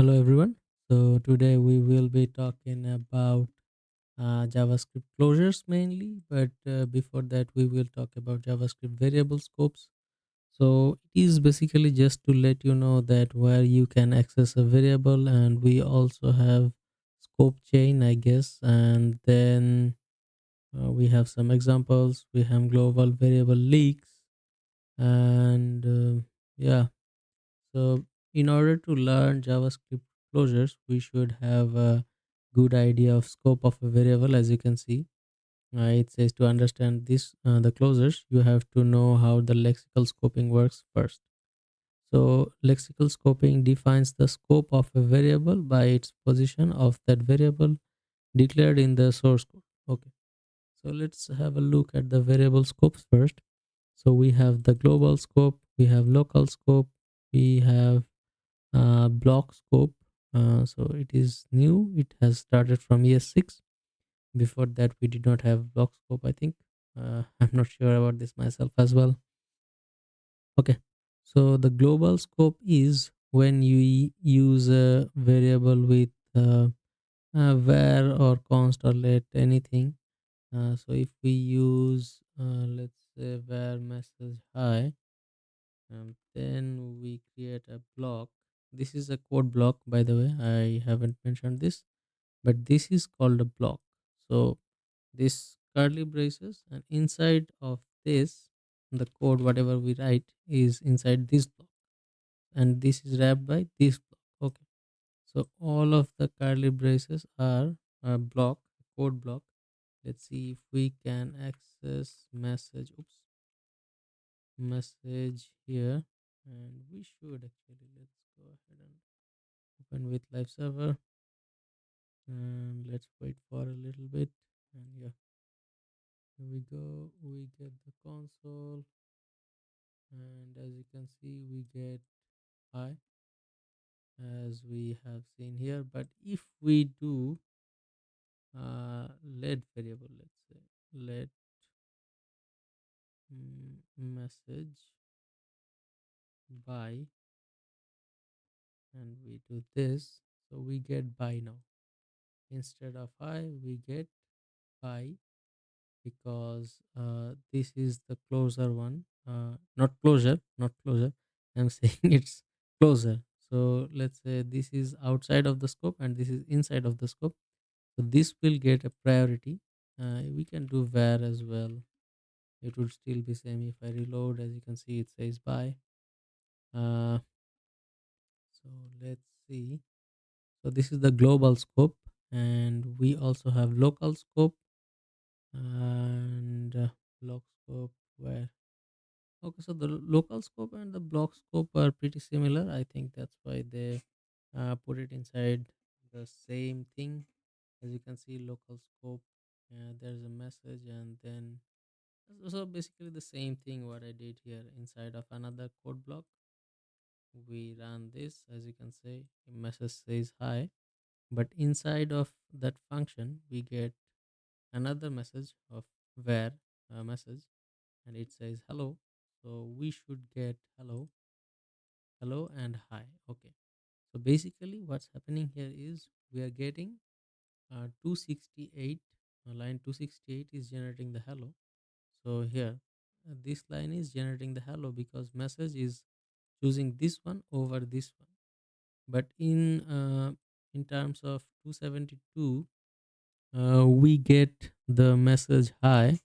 Hello everyone. So today we will be talking about JavaScript closures mainly, but before that we will talk about JavaScript variable scopes. So it is basically just to let you know that where you can access a variable, and we also have scope chain, I guess, and then we have some examples. We have global variable leaks, and yeah. So, in order to learn JavaScript closures, we should have a good idea of scope of a variable. As you can see, it says to understand this the closures, you have to know how the lexical scoping works first. So, lexical scoping defines the scope of a variable by its position of that variable declared in the source code. Okay, so let's have a look at the variable scopes first. So we have the global scope, we have local scope, we have block scope. So it is new, it has started from year 6. Before that we did not have block scope, I think. I'm not sure about this myself as well. Okay, so the global scope is when you use a variable with var or const or let anything. So if we use let's say var message hi, then we create a block. This is a code block, by the way. I haven't mentioned this, but this is called a block. So this curly braces, and inside of this, the code whatever we write is inside this block, and this is wrapped by this block. Okay, so all of the curly braces are a block, code block. Let's see if we can access message. Oops, message here, and we should actually, let's go ahead and open with live server, and let's wait for a little bit. And yeah, here we go, we get the console, and as you can see we get high as we have seen here. But if we do let variable, let's say let message by, and we do this, so we get by now. Instead of high we get by, because this is the closer one, not closure, not closure, I'm saying it's closer. So let's say this is outside of the scope and this is inside of the scope, so this will get a priority. We can do var as well, it would still be same. If I reload, as you can see, it says by. uh, so let's see. So this is the global scope, and we also have local scope, and block scope where. Okay, so the local scope and the block scope are pretty similar. I think that's why they put it inside the same thing. As you can see, local scope, there's a message, and then so basically the same thing what I did here inside of another code block. We run this, as you can see, message says hi, but inside of that function we get another message of where message, and it says hello. So we should get hello, hello and hi. Okay, so basically what's happening here is we are getting 268, line 268 is generating the hello. So here this line is generating the hello because message is choosing this one over this one. But in terms of 272, we get the message hi,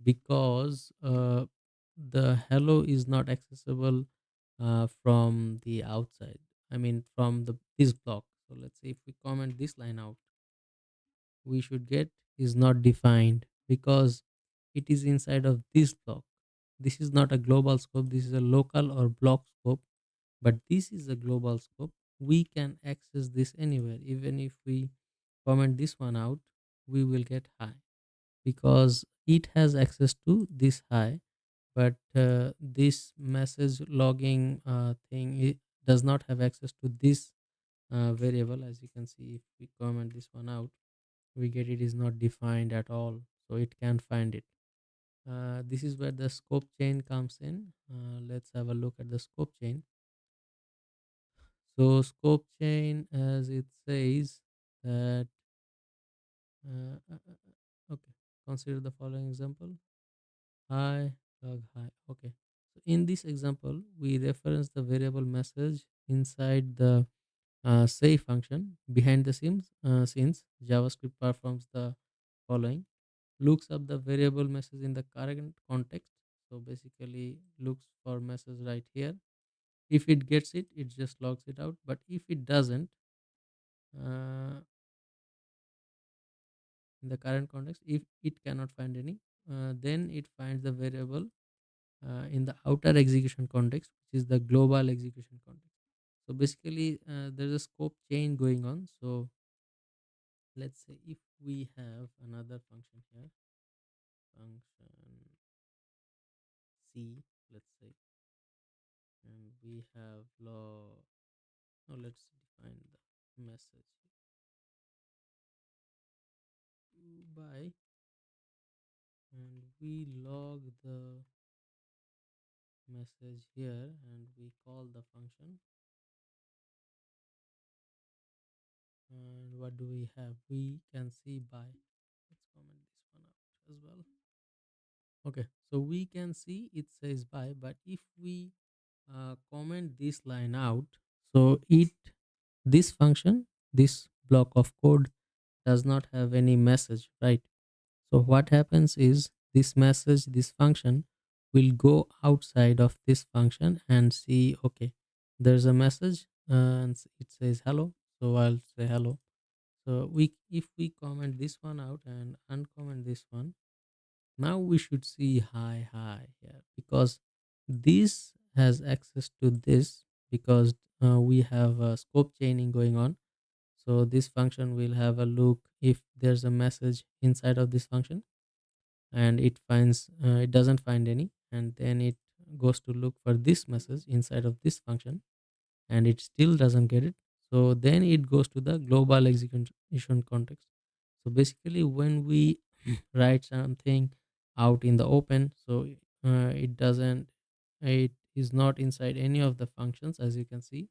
because the hello is not accessible from the outside, I mean from the this block. So let's say if we comment this line out, we should get is not defined because it is inside of this block. This is not a global scope, this is a local or block scope, but this is a global scope. We can access this anywhere. Even if we comment this one out, we will get high because it has access to this high. But this message logging thing, it does not have access to this variable. As you can see, if we comment this one out, we get it is not defined at all, so it can't find it. This is where the scope chain comes in. Let's have a look at the scope chain. So scope chain, as it says that, okay, consider the following example. Hi, log hi. Okay. So in this example, we reference the variable message inside the say function. Behind the scenes, JavaScript performs the following: looks up the variable message in the current context. So basically, looks for message right here. If it gets it, it just logs it out. But if it doesn't, uh, in the current context, if it cannot find any, then it finds the variable in the outer execution context, which is the global execution context. So basically, there's a scope chain going on. So let's say if we have another function here, function C, let's say, and we have log. Now let's define the message by, and we log the message here, and we call the function. And what do we have? We can see by. Let's comment this one out as well. Okay, so we can see it says by, but if we comment this line out, so this function, this block of code does not have any message, right? So what happens is this message, this function will go outside of this function and see, okay, there's a message and it says hello. So I'll say hello. So if we comment this one out and uncomment this one, now we should see hi hi here, because this has access to this, because we have a scope chaining going on. So this function will have a look if there's a message inside of this function, and it doesn't find any, and then it goes to look for this message inside of this function, and it still doesn't get it. So then it goes to the global execution context. So basically, when we write something out in the open, so it doesn't, it is not inside any of the functions, as you can see,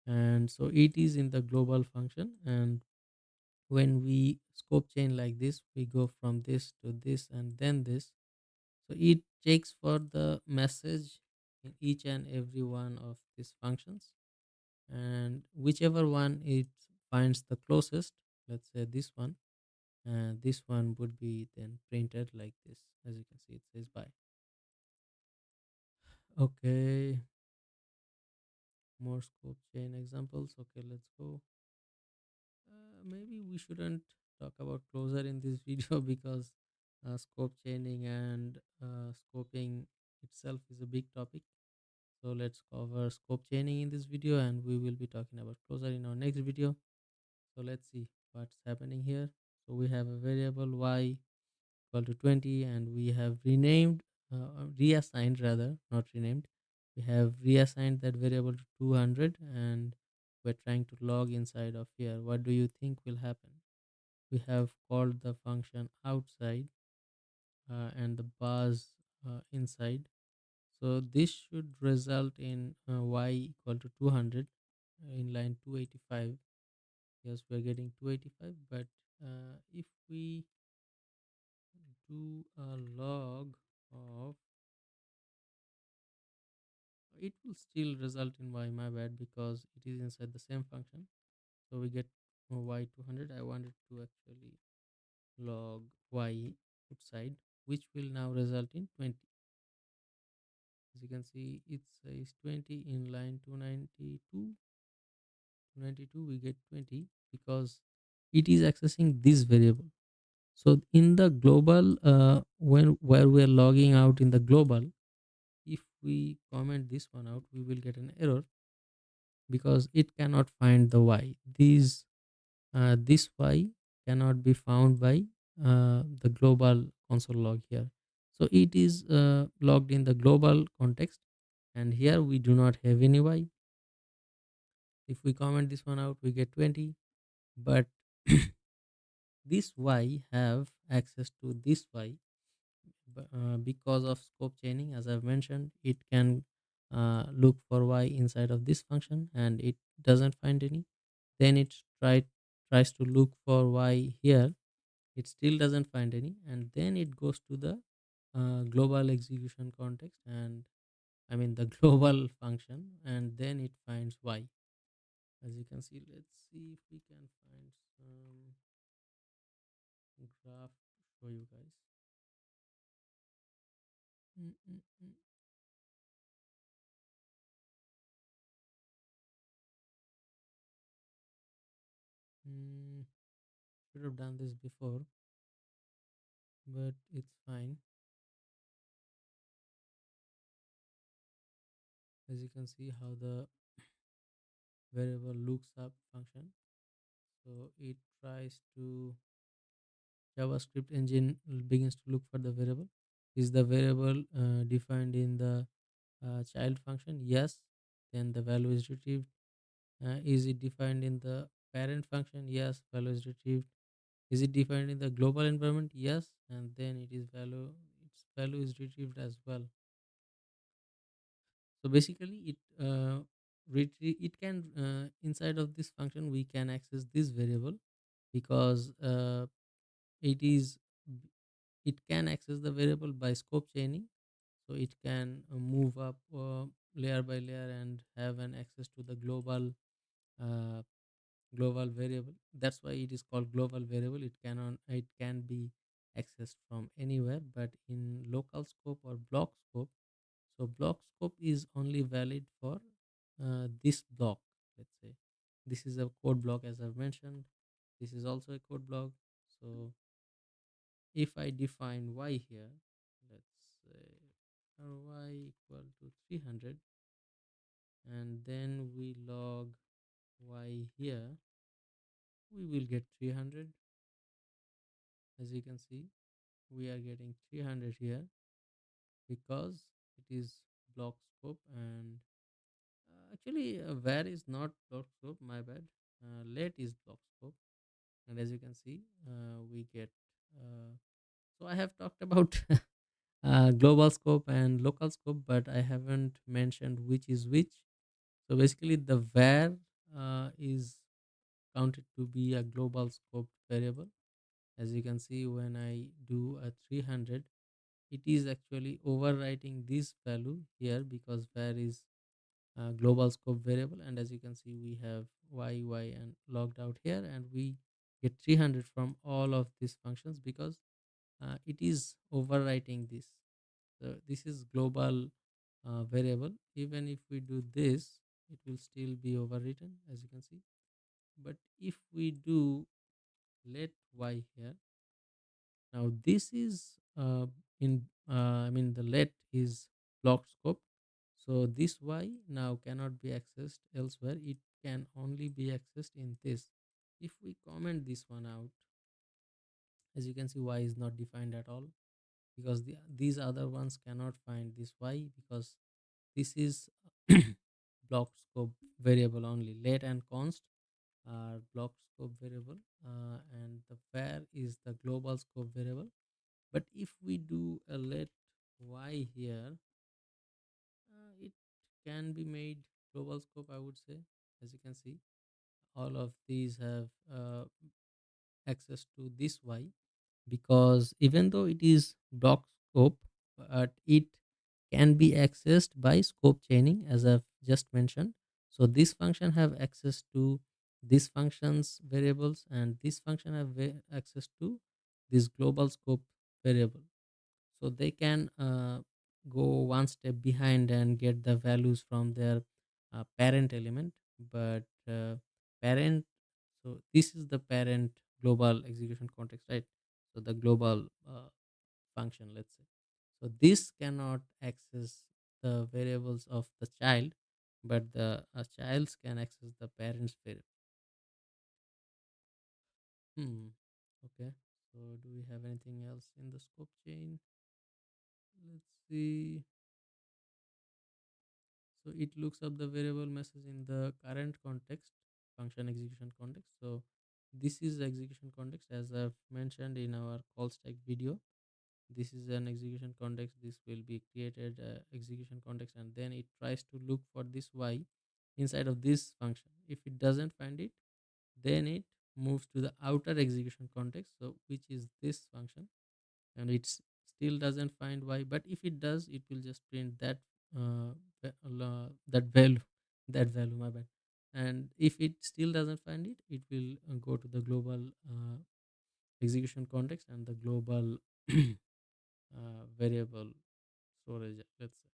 and so it is in the global function. And when we scope chain like this, we go from this to this and then this. So it checks for the message in each and every one of these functions, and whichever one it finds the closest, let's say this one, and this one would be then printed like this. As you can see, it says bye. Okay, more scope chain examples. Okay, let's go. Maybe we shouldn't talk about closure in this video because scope chaining and scoping itself is a big topic. So let's cover scope chaining in this video, and we will be talking about closure in our next video. So let's see what's happening here. So we have a variable y equal to 20, and we have reassigned rather, not renamed. We have reassigned that variable to 200, and we're trying to log inside of here. What do you think will happen? We have called the function outside, and the bars inside. So this should result in y equal to 200 in line 285. Yes, we're getting 285, but if we do a log of, it will still result in y, my bad, because it is inside the same function. So we get y 200. I wanted to actually log y outside, which will now result in 20. As you can see, it says 20 in line 292. We get 20 because it is accessing this variable. So in the global, when where we are logging out in the global, if we comment this one out, we will get an error because it cannot find the y. This y cannot be found by the global console log here. So it is logged in the global context, and here we do not have any y. If we comment this one out, we get 20, but this y have access to this y, because of scope chaining. As I've mentioned, it can look for y inside of this function, and it doesn't find any. Then it tries to look for y here. It still doesn't find any, and then it goes to the global execution context, and I mean the global function, and then it finds y. As you can see, let's see if we can find some graph to show you guys. Mm, mm, mm. Mm, should have done this before, but it's fine. As you can see how the variable looks up function. So it tries to JavaScript engine begins to look for the variable. Is the variable defined in the child function? Yes. Then the value is retrieved. Is it defined in the parent function? Yes. Value is retrieved. Is it defined in the global environment? Yes. And then its value is retrieved as well. So basically it can inside of this function we can access this variable, because it is it can access the variable by scope chaining. So it can move up layer by layer and have an access to the uh, global variable. That's why it is called global variable. It can be accessed from anywhere, but in local scope or block scope. So block scope is only valid for this block. Let's say this is a code block, as I've mentioned. This is also a code block. So if I define y here, let's say y equal to 300, and then we log y here, we will get 300. As you can see, we are getting 300 here because it is block scope. And actually where is not block scope, my bad. Let is block scope. And as you can see, we get uh, so I have talked about global scope and local scope, but I haven't mentioned which is which. So basically the var is counted to be a global scope variable. As you can see, when I do a 300, it is actually overwriting this value here, because var is a global scope variable. And as you can see, we have y and logged out here, and we get 300 from all of these functions, because it is overwriting this. So this is global variable. Even if we do this, it will still be overwritten, as you can see. But if we do let y here, now this is in I mean the let is block scope. So this y now cannot be accessed elsewhere. It can only be accessed in this. If we comment this one out, as you can see, y is not defined at all, because these other ones cannot find this y, because this is block scope variable only. Let and const are block scope variable, and the var is the global scope variable. But if we do a let y here, it can be made global scope, I would say. As you can see, all of these have access to this y, because even though it is block scope, but it can be accessed by scope chaining, as I've just mentioned. So this function have access to this function's variables, and this function have access to this global scope variable. So they can go one step behind and get the values from their parent element. But parent, so this is the parent global execution context, right? So the global function, let's say. So this cannot access the variables of the child, but the childs can access the parents variable. Okay. So do we have anything else in the scope chain? Let's see. So it looks up the variable message in the current context, function execution context. So this is the execution context, as I've mentioned in our call stack video. This is an execution context. This will be created execution context, and then it tries to look for this y. inside of this function. If it doesn't find it, then it moves to the outer execution context, so which is this function, and still doesn't find y. But if it does, it will just print that that value, that value, my bad. And if it still doesn't find it, it will go to the global execution context and the global variable storage, let's say.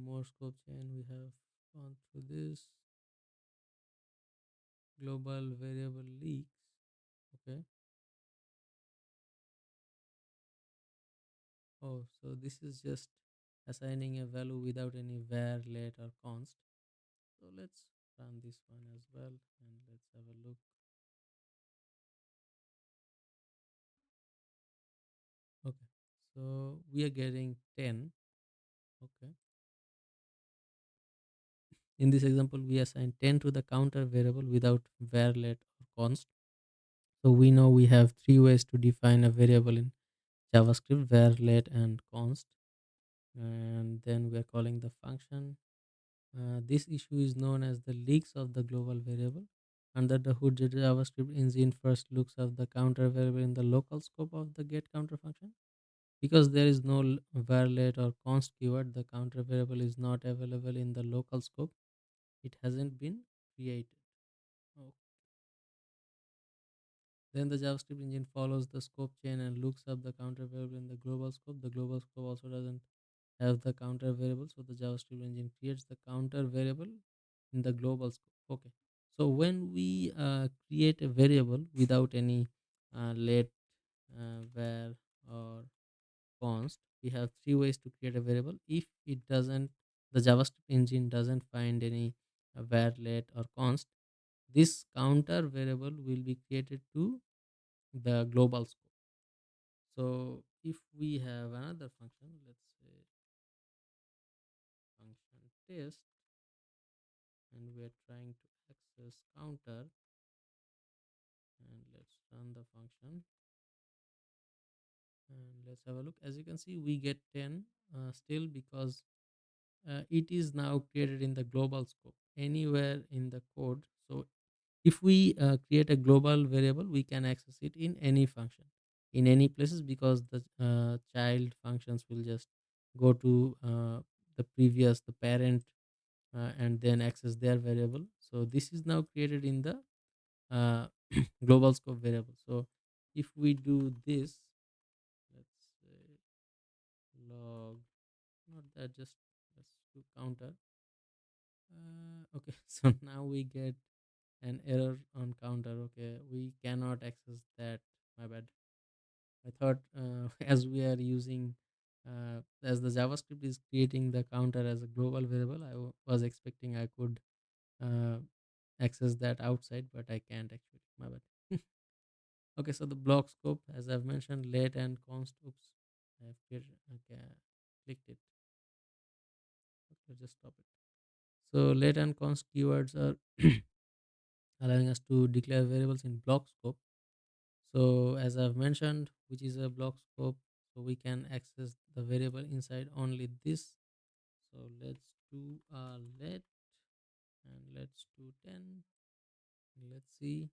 More scope chain, we have gone through this. Global variable leaks. Okay. Oh, so this is just assigning a value without any var, let, or const. So let's run this one as well and let's have a look. Okay. So we are getting 10. Okay. In this example, we assign 10 to the counter variable without var, let, or const. So we know we have three ways to define a variable in JavaScript: var, let, and const. And then we are calling the function. This issue is known as the leaks of the global variable. Under the hood, the JavaScript engine first looks up the counter variable in the local scope of the get counter function. Because there is no var, let, or const keyword, the counter variable is not available in the local scope. It hasn't been created. Oh. Then the JavaScript engine follows the scope chain and looks up the counter variable in the global scope. The global scope also doesn't have the counter variable, so the JavaScript engine creates the counter variable in the global scope. Okay. So when we create a variable without any let, var, or const, we have three ways to create a variable. If it doesn't, the JavaScript engine doesn't find any var, let, or const, this counter variable will be created to the global scope. So if we have another function, let's say function test, and we are trying to access counter, and let's run the function and let's have a look. As you can see, we get 10 still, because it is now created in the global scope anywhere in the code. So if we create a global variable, we can access it in any function in any places, because the child functions will just go to the parent, and then access their variable. So this is now created in the uh, global scope variable. So if we do this, let's say log, not that, just let's do counter. Okay. So now we get an error on counter. Okay, we cannot access that, my bad. I thought as we are using as the JavaScript is creating the counter as a global variable, was expecting I could uh, access that outside, but I can't actually, my bad. Okay, so the block scope, as I've mentioned, let and const. Oops, I have okay, clicked it. Okay, just stop it. So let and const keywords are allowing us to declare variables in block scope. So as I've mentioned, which is a block scope, so we can access the variable inside only this. So let's do let, and let's do 10. Let's see.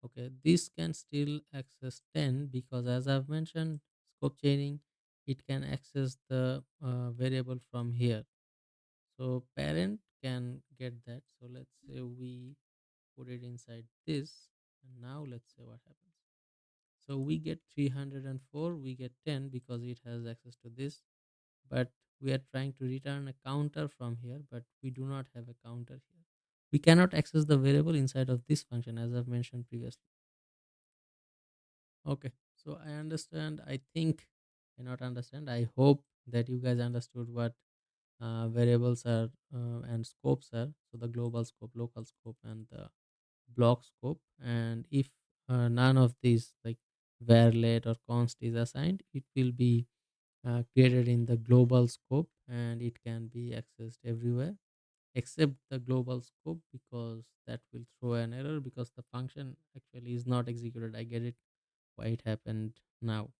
Okay, this can still access 10, because as I've mentioned, scope chaining, it can access the variable from here. So parent can get that. So let's say we put it inside this, and now let's say what happens. So we get 304, we get 10 because it has access to this, but we are trying to return a counter from here, but we do not have a counter here. We cannot access the variable inside of this function, as I've mentioned previously. Okay, so I understand. I think I not understand. I hope that you guys understood what variables are and scopes are. So the global scope, local scope, and the block scope. And if none of these, like var, let, or const, is assigned, it will be created in the global scope, and it can be accessed everywhere except the global scope, because that will throw an error because the function actually is not executed. I get it why it happened now.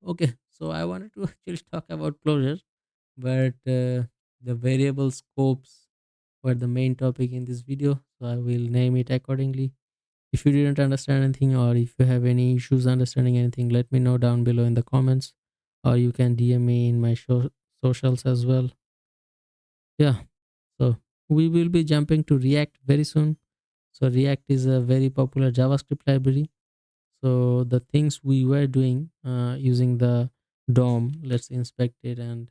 Okay, so I wanted to actually talk about closure, but the variable scopes were the main topic in this video, so I will name it accordingly. If you didn't understand anything, or if you have any issues understanding anything, let me know down below in the comments, or you can DM me in my socials as well. Yeah, so we will be jumping to React very soon. So React is a very popular JavaScript library. So the things we were doing using the DOM, let's inspect it. And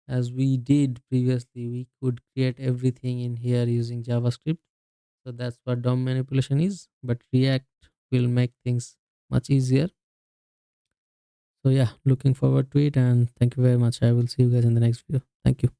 as we did previously, we could create everything in here using JavaScript. So that's what DOM manipulation is, but React will make things much easier. So yeah, looking forward to it, and thank you very much. I will see you guys in the next video. Thank you.